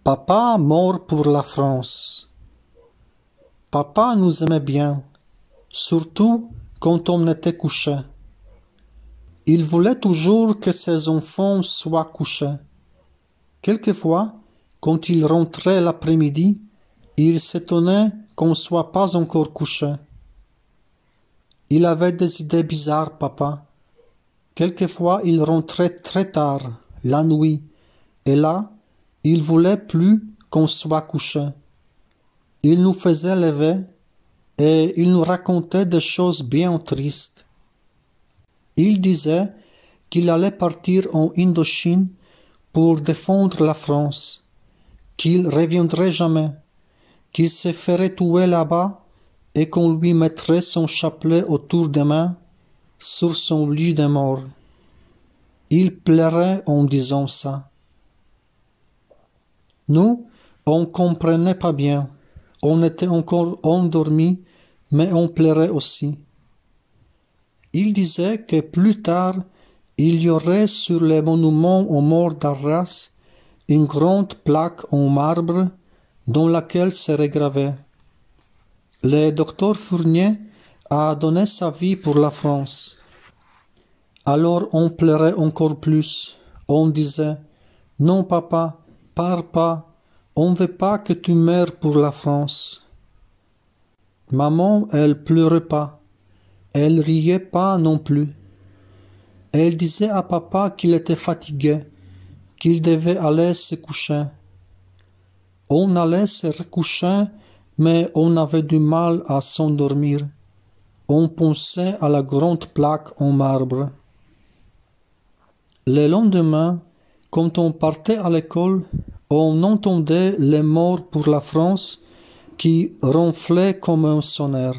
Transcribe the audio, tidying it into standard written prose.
Papa mort pour la France. Papa nous aimait bien, surtout quand on était couché. Il voulait toujours que ses enfants soient couchés. Quelquefois, quand il rentrait l'après-midi, il s'étonnait qu'on ne soit pas encore couché. Il avait des idées bizarres, papa. Quelquefois, il rentrait très tard, la nuit, et là, il voulait plus qu'on soit couché. Il nous faisait lever et il nous racontait des choses bien tristes. Il disait qu'il allait partir en Indochine pour défendre la France, qu'il reviendrait jamais, qu'il se ferait tuer là-bas et qu'on lui mettrait son chapelet autour des mains sur son lit de mort. Il pleurait en disant ça. Nous, on comprenait pas bien. On était encore endormis, mais on pleurait aussi. Il disait que plus tard, il y aurait sur les monuments aux morts d'Arras une grande plaque en marbre dans laquelle serait gravé: le docteur Fournier a donné sa vie pour la France. Alors on pleurait encore plus. On disait: non, papa, pars pas, on ne veut pas que tu meurs pour la France. Maman, elle pleurait pas. Elle riait pas non plus. Elle disait à papa qu'il était fatigué, qu'il devait aller se coucher. On allait se recoucher, mais on avait du mal à s'endormir. On pensait à la grande plaque en marbre. Le lendemain, quand on partait à l'école, on entendait les morts pour la France qui ronflaient comme un sonneur.